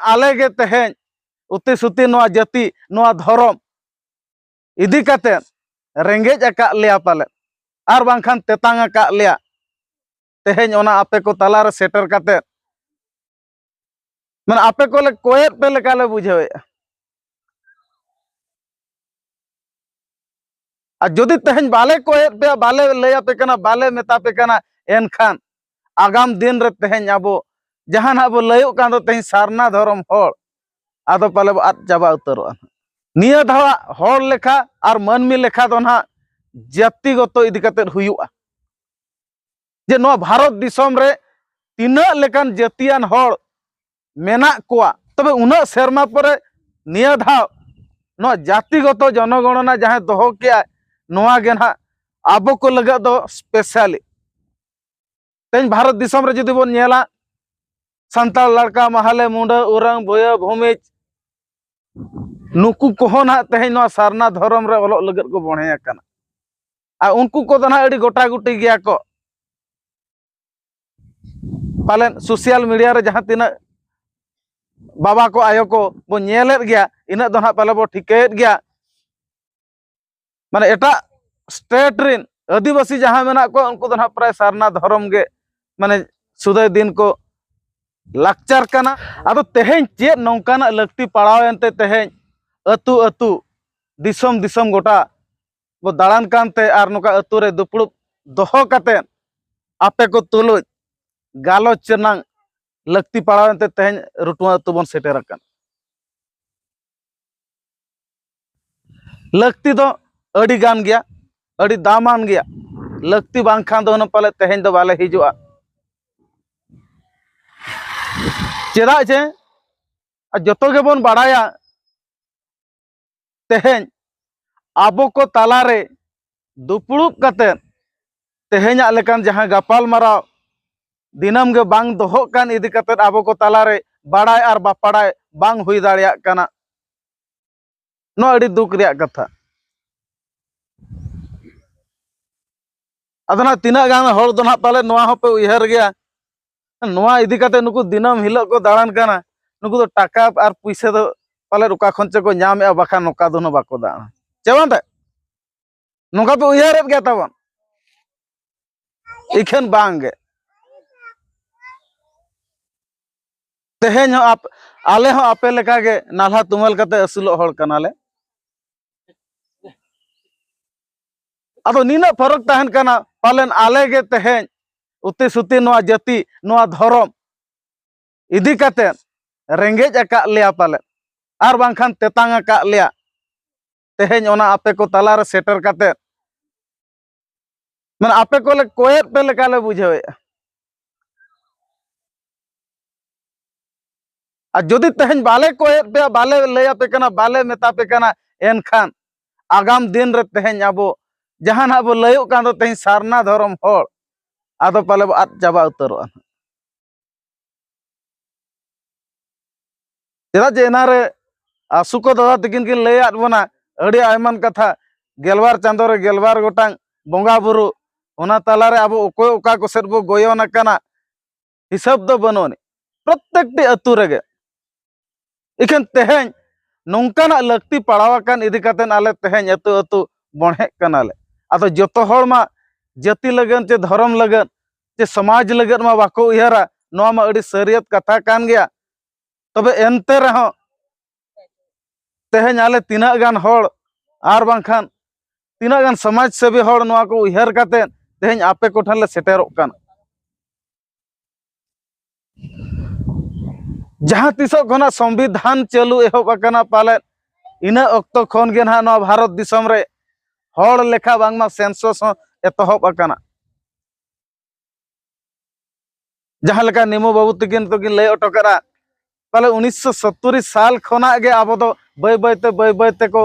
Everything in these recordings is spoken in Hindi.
आले गे तेहें उती सुती नोआ जाति नोआ धर्म इदी कते रेंगेज अका लिया पाले आर बांखान तेतांग अका लिया तेहें ओना आपे को तला रे सेटर कते मन आपे को ले कोयत पे लेका ले बुझेवे आ जदि तेहें बाले कोयत पे बाले लया पे कना बाले मेता पे कना एनखान आगाम दिन रे तेहें आबो जहां आबो लयो कान दो तेहें सारना धर्म होड़ आदो पाले आद चाबा उतरोआ निया धावा होड़ लेखा और मानमी लेखा दो ना जातिगत इदी कते हुयुआ जे नो भारत दिसम रे तीना लेकान जातियान होड़ मेना कोआ तबे उना शर्मा परे निया धाव नो जातिगत जनगणना जहां दोहो किया नोआ गे ना आबो को लगा दो स्पेशली तेज भारत दिसम रे जदि बोन नेला संताल लड़का महाले मुंडा उरंग भुया भूमिज नुकु कोहो ना तेहें नो सारना धर्म रे ओलो लगत को बणे आकना आ उनको को दना अड़ी गोटा गुटी गया को पालन सोशल मीडिया रे जहां तिना बाबा को आयो को बो नेलेत गया इना दो ना पाले बो ठिकेत गया माने एटा स्टेट रिन आदिवासी जहां मेना को उनको दो ना प्राय सारना धर्म गे माने सुदय दिन को लाक्चर कना आदो तेहें चेत नौकाना लगती पड़ावते तेहें अतु अतु दिसम दिसम गोटा वो दाड़ान कानते आर नोका अतु रे दुपड़ुब दोहो कते आपे को तुलुज गालो चनांग लगती पड़ावते तेहें रुटुआ अतु बन सेटेर अकन लगती दो अड़ी गान गया अड़ी दामान गया लगती बांखान दो न पाले तेहें दो बाले हिजुआ चेदा जे जतो गे बन बाड़ाया तेहें आबो को तालारे दुपड़ुब कते तेहें लेकान जहां गपाल माराव दिनम गे बांग दोहो कान इदी कते आबो को तालारे बाड़ाय आर बापाड़ाय बांग हुई दाड़िया काना नो अड़ी दुख रिया कथा अदना तिना गान होड़ दो ना पाले नोआ हो पे उयहर गया नोआ इदी कते नुकु दिनम हिलो को दाड़ान काना नुकु दो टाका आर पैसे दो पाले रुका खंचे को नामे बाखा नोका दो न बाको दाड़ा चेवांते नोका पे उयहर गया तबन इखन बांगे तेहें हो आप आले हो आपे लेका गे नाला तुमल कते असुलो होड़ कनाले अदो नीना फरक तहन कना पालन आले गे तेहें उती सुती नोआ जाति नोआ धर्म इदी कते रेंगेज अका लिया पाले आर बांखान तेतांग अका लिया तेहें ओना आपे को तला रे सेटर कते मन आपे को ले कोयत पे लेका ले बुझेवे आ जदि तेहें बाले कोयत पे बाले लया पे कना बाले मेता पे कना एनखान आगाम दिन रे तेहें आबो जहां आबो लयो कान दो तेहें सारना धर्म होड़ आदो पाले आद चाबा उतरोआ चेदा जे एनारे सुको दादा तकिन किन लय आद बना अड़ी आयमान कथा गेलबार चांदो रे गेलबार गोटांग बोंगा बुरु ओना तालारे आबो ओकोय ओका को सेट बो गोयोन कना हिसाब दो बनोनी प्रत्येकटी अतु रेगे इखन तेहें नौकाना लगती पड़ावाकान इदी कतेन आले तेहें अतु अतु बणे कनाले आदो जतो होड़ मा जाति लगन चे धर्म लगन चे समाज लगन मा बाको उयहरा नोआ मा अड़ी सरियत कथा कान गया तबे एनते रहो तेहें आले तीना गान होड़ आर बांखान तीना गान समाज सेवी होड़ नोआ को उयहर कते तेहें आपे को ठन ले सेटेरोक कान जहां तिसो खना संविधान चालू एहोब अकना पाले इना अक्तो खन गे ना भारत दिसम रे होड़ लेखा बांगमा सेंसस एतहोब अकना जहां लेका निमो बाबू तकिन तो किन लय ऑटो करा पाले 1970 साल खना गे आबो दो बय बयते को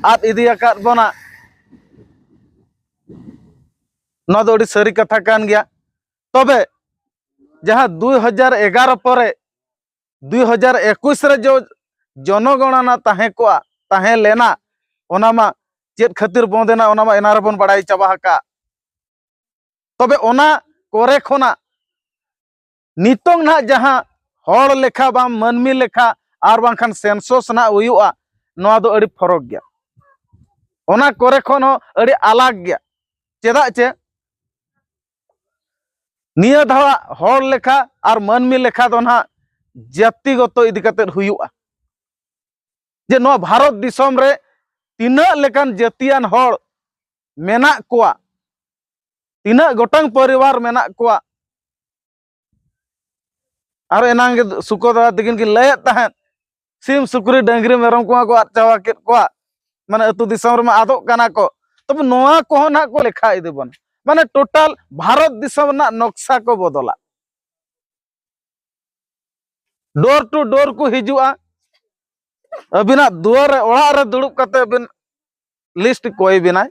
आद इदी अकाद बना न दो अड़ी सरी कथा कान गया तबे जहां 2011 परे 2021 रे जो जनगणना ताहे को ताहे लेना ओना मा चेत खातिर बंदेना ओना मा एना रे बन बड़ाई चाबा हका तबे ओना कोरे खोना नितोंग ना जहां होड़ लेखा बाम मानमी लेखा आर बांखान सेंसस ना हुयुआ नोआ दो अड़ी फरक गया ओना करे खन हो अड़ी अलग गया चेदा चे निया धावा हर लेखा और मानमी लेखा दो ना जातिगत इदी कते हुयुआ जे नोआ भारत दिसम रे तीना लेकान जातियान हर मेना कोआ तीना गोटांग परिवार मेना कोआ और एनांग सुकोदा दिगिन की लयत तहन सिम सुक्री डंगरी मेरम को आद चावा केत कोआ माने अतु दिसम रे मा आदोग काना को तब नोआ को ना को लेखा इदि बन माने टोटल भारत दिसम ना नक्शा को बदला डोर टू डोर को हिजुआ अबिना दुआर ओड़ा रे दुड़ुब कते अबिन लिस्ट कोई बिना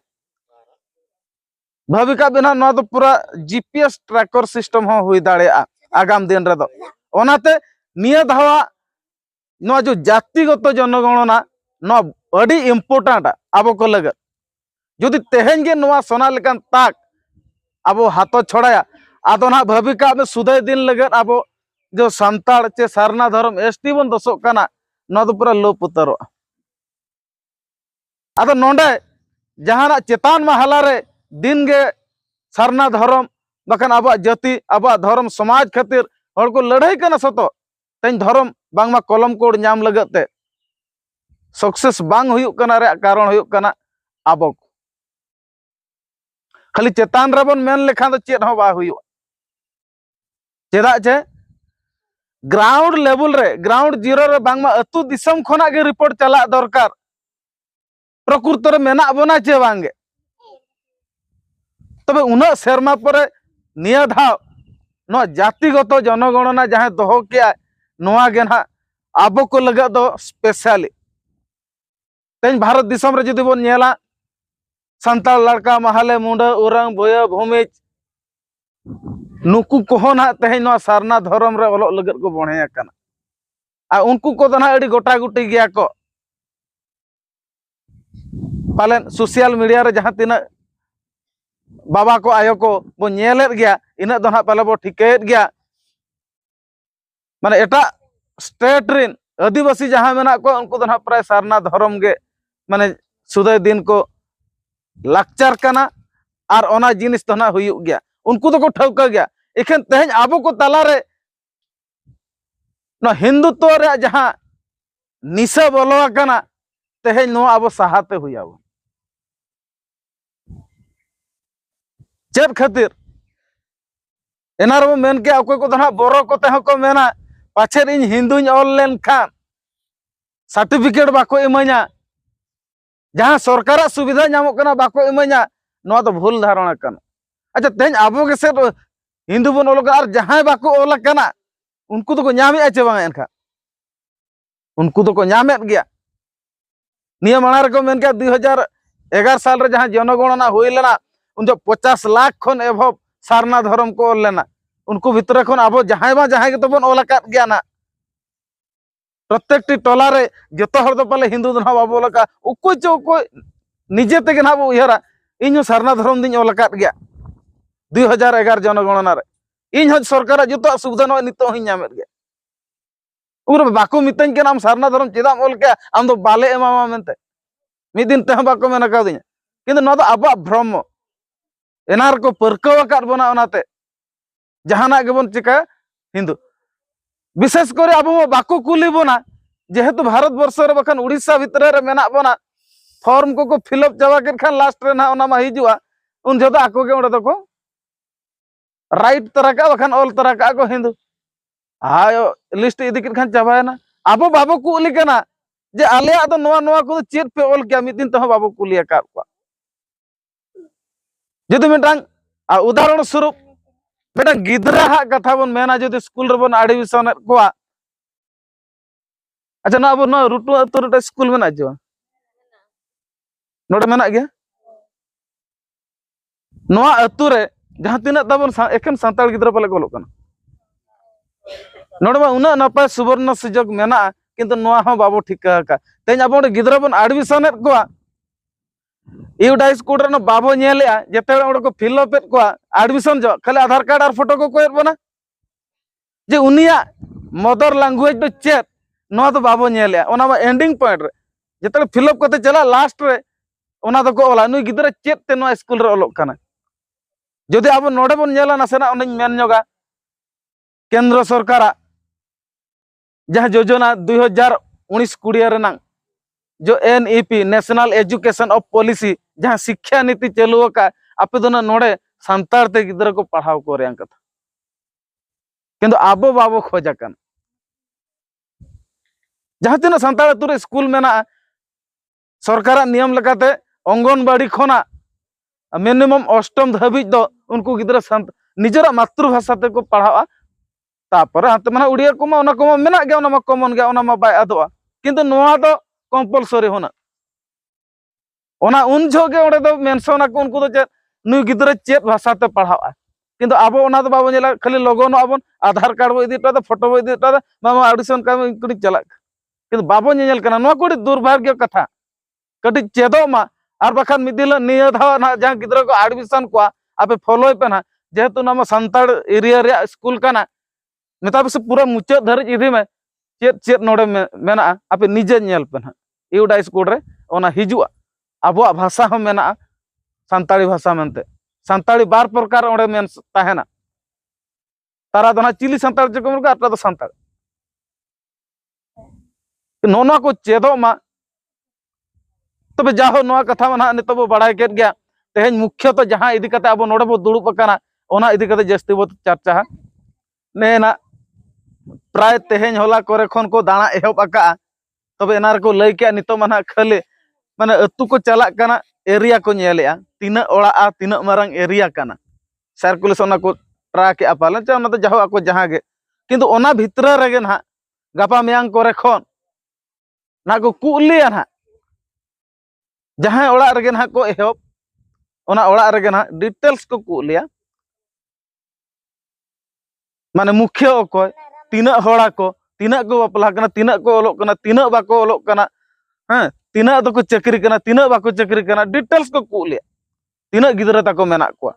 भाविका बिना नोआ तो पूरा जीपीएस ट्रैकर सिस्टम हो हुई दाड़ेआ आगाम दिन रे दो ओनाते निया धावा नोआ जो जातिगत जनगणना नोआ अड़ी इम्पोर्टेंट आबो को लगत जुदी तेहेन गे नोआ सोना लेकान ताक आबो हाथो छोड़ाया आदो ना भाविका में सुदय दिन लगत आबो जो संताड़ चे सारना धर्म एसटी बन दसो काना नोआ तो पूरा लोप उतरो आदो नोंडे जहाना चेतान महला रे दिन गे सारना धर्म बखान आबो जाति आबो धर्म समाज खातिर हर को लड़ाई कना सतो तेन धर्म बांगमा कलम कोड नाम लगते सक्सेस बांग हुयुक कना रे कारण हुयुक कना आबो खाली चेतान रेबन मेन लेखान तो चेत हो बा हुयुक चेदा चे ग्राउंड लेवल रे ग्राउंड जीरो रे बांगमा अतु दिसम खोना गे रिपोर्ट चला दरकार प्रकृति रे मेना बना चे बांगे तबे उना शर्मा पर निया धाव नो जातिगत जनगणना जहां दोहो के नोआ गे ना आबो को लगा दो स्पेशली तेन भारत दिसम रे जदि बोन नेला संताल लड़का महाले मुंडा उरंग भोया भूमिज नुकु कोहो ना तेहेन नो सारना धर्म रे ओलो लगत को बणे आकना आ उनको को दना अड़ी गोटा गुटी गया को पालन सोशल मीडिया रे जहां तिना बाबा को आयो को बो नेलेत गया इना दो ना पाले बो ठिकेत गया माने एटा स्टेट रिन आदिवासी जहां मेना को उनको दो ना प्राय सारना धर्म गे माने सुदय दिन को लाक्चर कना और ओना जिनिस तो ना हुयुक गया उनको तो को ठौका गया एखन तेहन आबो को तला रे ना हिंदुत्व रे जहां निशा बोलो कना तेहन नो आबो सहाते हुयाबो चेत खातिर एनार मेन के अकोय को दना बोरो को तेह को मेना पाछे इन हिंदुñ ऑल लेन खान सर्टिफिकेट बाको इमा냐 जहां सरकार सुविधा नामो कना बाको इमा냐 नो तो भूल धारणा कना अच्छा तेज आबो के से हिंदू बन ओल और जहां बाको ओल कना उनको तो को नामे आचे बांग एनखा उनको तो को नामे गया निया माना रे को मेन के 2011 साल रे जहां जनगणना हुई लेना उन जो 50 लाख खन एभव सारना धर्म को ओल लेना उनको भीतर खन आबो जहां के तो बन ओल का गया ना प्रत्येक टी टोला रे जतो हर दो पाले हिंदू दना बाबो लका उको चो को निजे ते ना बो उहरा इन सारना धर्म दिन ओल का गया 2011 जनगणना रे इन सरकार जतो सुविधा न नितो ही नामेत गया उर बाको मितन के नाम सारना धर्म चेदा ओल के आम दो बाले एमामा मेनते मि दिन ते बाको मेना का दिन किंतु न दो आबा भ्रम एनार को परकव का बना ओनाते जहाना गेबन चिका हिंदू विशेष करे अब बाको कुली बना जेहेतु भारत वर्ष रे बखान उड़ीसा भितर रे मेना बना फॉर्म को फिलअप चाबा के खान लास्ट रे ना ओना मा हिजुआ उन जदो आको के ओडे दको राइट तरह का बखान ऑल तरह का को हिंदू आयो लिस्ट इदी के खान चाबायना अब बाबो कुली कना जे आले आदो नोआ नोआ को चेत पे ऑल के मिदिन तो बाबो कुलिया का जदि मिटांग उदाहरण स्वरूप बेटा गिद्रा हा कथा बन मेना जदि स्कूल रे बन एडमिशन कोआ अच्छा ना अब ना रुटु अतु रे स्कूल मेना जो नोडे मेना गया नोआ अतु रे जहां तिना तबन एकन संताल गिद्रा पाले कोलो कना नोडे मा उना नपाय सुवर्ण सुजोग मेना किंतु नोआ हो बाबो ठिका का तेज अब गिद्रा बन एडमिशन कोआ यूडाइस कोड रे बाबो नेलेया जेते ओडे को फिलअप को एडमिशन जो खाली आधार कार्ड और फोटो को कोएर बना जे उनिया मदर लैंग्वेज दो चेत नोआ तो बाबो नेले ओना मा एंडिंग पॉइंट रे जतले फिलअप करते चला लास्ट रे ओना तो को ओला नुई गिदरा चेत ते नोआ स्कूल रे ओलोक काना जदि अब नोडे बन नेला नासेना ओनिन मेन जोगा केंद्र सरकार जहाँ योजना 2019-20 रेना जो NEP national education of policy जहाँ शिक्षा नीति चालू का आपे दोना नोडे संतार ते गिदरा को पढ़ाव को रेया कथा किंतु आबो बाबो खोजा काना जहाँ तीन संतार तुरे स्कूल मेना सरकार नियम लगाते अंगनबाड़ी खोना मिनिमम अष्टम धाबी दो उनको गिदरा संत निजरा मातृभाषा ते को पढ़ावा तापर हाते माना उड़िया को मा मेना गया ओना मा कॉमन गया ओना मा बाय अदवा किंतु नोआ दो कंपलसरी होना ओना उन जोगे ओडे दो मेंशन को उनको दो चे नुई गिदरा चेत भाषा ते पढ़ावा किंतु आबो ओना दो बाबो नेला खाली लोगोन आबोन आधार कार्ड बो इदिटा दो फोटो बो इदिटा दो मामा ऑडिशन का इनकुडी चला किंतु बाबो नेल कना नोआ कोडी दुर्भाग्य कथा कटी चेदो मा और बखान मिदिल निया धा ना जहां गिदरा को एडमिशन को आपे फॉलो पे ना जेहेतु नामा संताड़ एरिया रे स्कूल काना मेता से पूरा मुचाद धरिज इदी में चेत चेत नोडे मेना आपे निजे नेल पे ना इउडा स्कूल रे ओना हिजुआ आबो भाषा हम मेना संताड़ी भाषा मनते संताड़ी बार प्रकार ओडे मेन ताहेना तारा दोना चिली संताड़ जको मुरगा अटा दो संताड़ नोना को चेदो मा तबे जाहो नोआ कथा मा नितो बो बड़ाय केत गया तेहेन मुख्य तो जहां इदी कते आबो नोडे बो दुड़ुब अकाना ओना इदी कते जस्ती बो चर्चा नेना प्राय तेहेन होला करे खन को दाना एहब अका तबे एनार को लई के नितो माना खाली माने अतु को चला काना एरिया को नेलेआ तिना ओड़ा आ तिना मारंग एरिया काना सर्कुलेशन को ट्रैक पालन चा तो जाहो आको जहां गे किंतु ओना भितर रेगे ना गापा मेयांग करे खन ना को कुलिया ना जहां ओड़ा रेगे ना को एहब ओना ओड़ा रेगे ना डिटेल्स को कुलिया माने मुख्य अकोय तीना होड़ा को तीना को बापला कना तीना को ओलोक कना तीना बाको ओलोक कना हां तीना तो को चाकरी कना तीना बाको चाकरी कना डिटेल्स को कुलिया तीना गिदरा ताको मेना को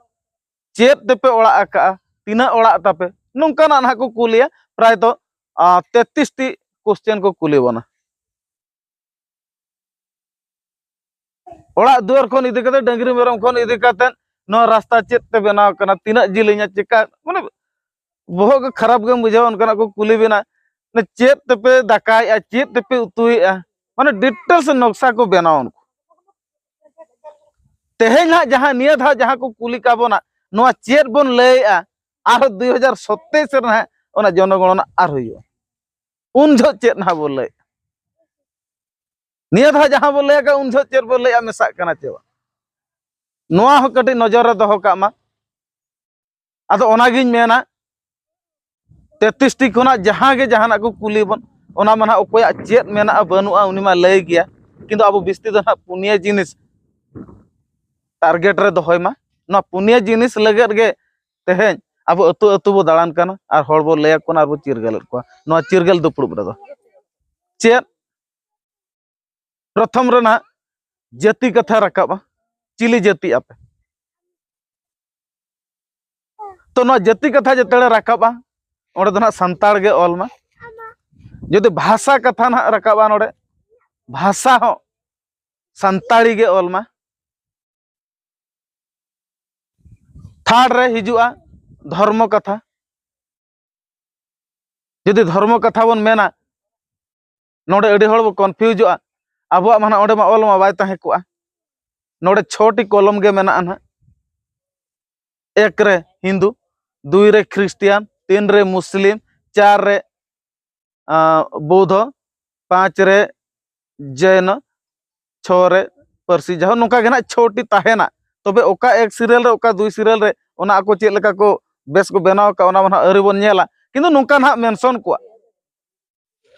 चेत तेपे ओड़ा आका तीना ओड़ा तापे नोंका ना को कुलिया प्राय तो 33 टी क्वेश्चन को कुली बना ओड़ा दुआर खन इदी कते डंगरी मेरम खन इदी कते नो रास्ता चेत ते बनाव कना तीना जिलिnya चिका माने बहुत खराब गम बुझाव उनका को कुली बिना ने चेत तेपे दाकाय चेत तेपे उतुई माने डिटेल्स नक्शा को बनाव उनको तेहे ना जहां निया धा जहां को कुली का बोना नोआ चेत बोन लैया आर 2027 रे ना ओना जनगणना आर होयो उन जो चेत ना बोल लय निया धा जहां बोल लैया उन जो चेत बोल लैया मेसा कना चेवा नोआ हो कटी नजर रे दोहो का मा आदो ओना गिन मेना 33 टी कोना जहां गे जहां को कुली बन ओना माना ओकोया चेत मेना बनुआ उनी मा लय गया किंतु अब बिस्ती दो ना पुनिया जिनिस टारगेट रे दोहय मा ना पुनिया जिनिस लगेत गे तेहेन अब अतु अतु बो दालान काना आर हर बो लय कोना आर बो चिरगल को ना चिरगल दुपुड़ रे दो चेत प्रथम रे ना जाति कथा रकाबा चिली जाति आपे तो ना जाति कथा जतले रकाबा ओडे दो ना संताड़ गे ओलमा जदि भाषा कथा ना रकाबा नोडे भाषा हो संताड़ी गे ओलमा थर्ड रे हिजुआ धर्म कथा जदि धर्म कथा बन मेना नोडे अडी हळ बो कन्फ्यूजआ आबो माना ओडे मा ओलमा बाय ताहे को नोडे 6 टी कॉलम गे मेना ना एक रे हिंदू 2 रे क्रिश्चियन 3 रे मुस्लिम 4 रे बौद्ध 5 रे जैन 6 रे परसी जहां नोका गे ना 6 टी ताहेना तबे ओका एक सीरियल रे ओका 2 सीरियल रे ओना को चेत लेका को बेस को बनाव का ओना माना अरि बन नेला किंतु नोका ना मेंशन को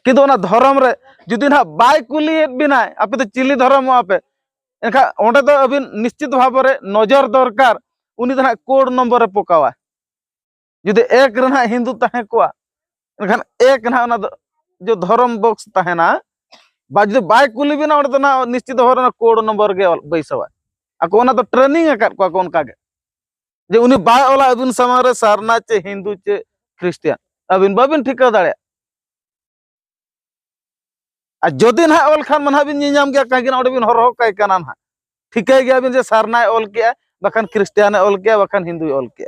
किंतु ओना धर्म रे जुदी ना बाय कुलियत बिनाय आपे तो चिली धर्म आपे एनखा ओंडे तो अबिन निश्चित भाव रे नजर दरकार उनी तो ना कोड नंबर रे पोकावा जुदी एक रे ना हिंदू ताहे को एनखान एक ना ओना जो धर्म बॉक्स ताहेना बा जुदी बाय कुली बिना ओंडे तो ना निश्चित भाव रे कोड नंबर गे बैसवा आको ओना तो ट्रेनिंग अकात को कोनका गे जे उनी बाय ओला अबिन समारे सारना चे हिंदू चे क्रिश्चियन अबिन बाबिन ठिका दाड़े आ जदि ना ऑल खान मन बिन नियाम गया कहीं ना बिन हर कई कना ना ठिकै गया बिन जे सारनाय ऑल के बखान क्रिस्टियान ऑल के बखान हिंदू ऑल के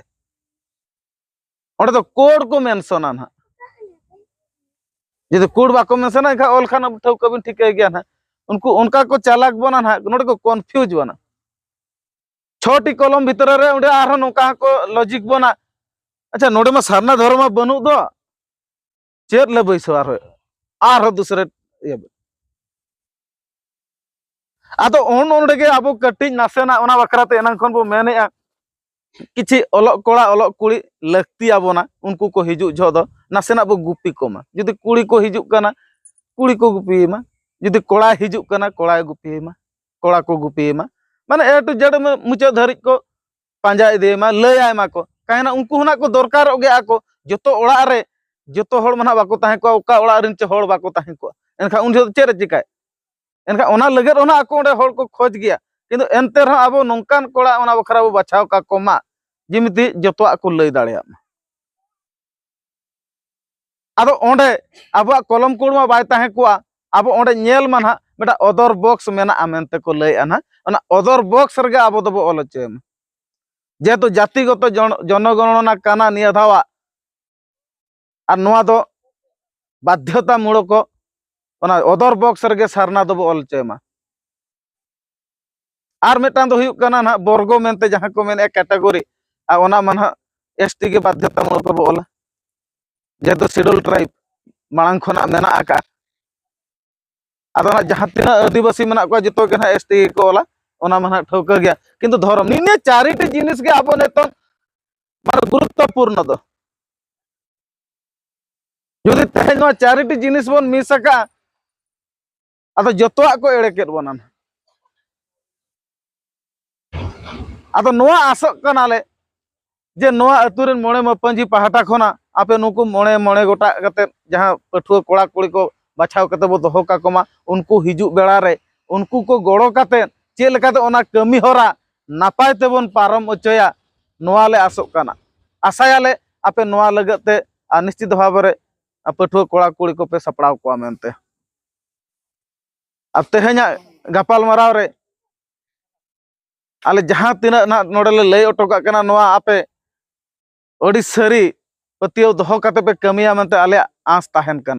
ओंडे तो कोड को मेंशना ना जदि कोड बाको मेंशना खा ऑल खान अब ठौका बिन ठिकै गया ना उनको उनका को चालाक बना ना नोडे को कन्फ्यूज बना छोटी कलम भीतर रे उंडे आरो नोका को लॉजिक बना अच्छा नोडे मा सारना धर्म बनू दो चेर ले बैसो आरो दूसरे ये आदो ओन ओंडे के अब कटिज नासेना ओना बखराते एनां खन बो मेनेआ किछि ओलक कोड़ा ओलक कुड़ी लगती आबोना उनको को हिजु झो दो नासेना बो गुपी कोमा जदि कुड़ी को हिजु कना कुड़ी को गुपीमा जदि कोड़ा हिजु कना कोड़ा गुपीमा कोड़ा को गुपीमा माने ए टू जेड में मुचा धरि को पांजा इदेमा लय आयमा को काहेना उनको हुना को दरकार ओगे आको जतो ओड़ा रे जतो होड़ मना बाको ताहे को ओका ओड़ा रिन चे होड़ बाको ताहे को एनखा उन जो चेरे चिकाय एनखा ओना लगेर ओना आको ओंडे होड़ को खोज गया किंतु एनते रह आबो नोंकान कोड़ा ओना बखरा बो बाछाव का कोमा जिमिति जतो को लय दाड़िया आदो ओंडे आबो कलम कोड़मा बाय ताहे को आबो ओंडे नेल माना बेटा अदर बॉक्स मेना आमेनते को लय आना ओना अदर बॉक्स रगे आबो दबो ऑल चेम जेहेतु जातिगत जनगणना काना निया धावा और नोआ दो बाध्यतामूलक ओना अदर बॉक्स रगे सारना दबो ऑल चेमा और मिटान दो हुयुक कना ना वर्गो मेनते जहां को मेने कैटेगरी आ ओना माना एसटी के बाध्यतामूलक बो ऑल जेहेतु शेड्यूल ट्राइब मांग खना मेना आका आदो ना जहां तिना आदिवासी मेना को जतो के ना एसटी को ऑला ओना माना ठौका गया किंतु धर्म निने चारिटी जिनिस के आबो नेतो माने गुरुत्वपूर्ण दो जदि तेज नो चारिटी जिनिस बन मिस सका आदो जतोआ को एड़े केद बनन आदो नोआ आसक कनाले जे नोआ अतुरेन मोणे मपंजी पहाटा खोना आपे नुकु मोणे मोणे गोटा कते जहां पठुआ कोड़ा कुड़ी को बाछाव कते बो दोहो का कोमा उनको हिजु बेड़ा रे उनको को गोड़ो कते चे लेकाते ओना कमी होरा नापाय तेबन पारम अचोया नोआ ले आसक कना आशायाले आपे नोआ लगते निश्चित भाव रे पठुआ कोड़ा कुड़ी को पे सपड़ाव को मेनते अब तेहेኛ गपाल मराव रे आले जहां तिना ना नोडले लय ओटोका कना नोआ आपे ओडी सरी पतियो दोहो कते पे कमिया मेनते आले आस ताहेन कन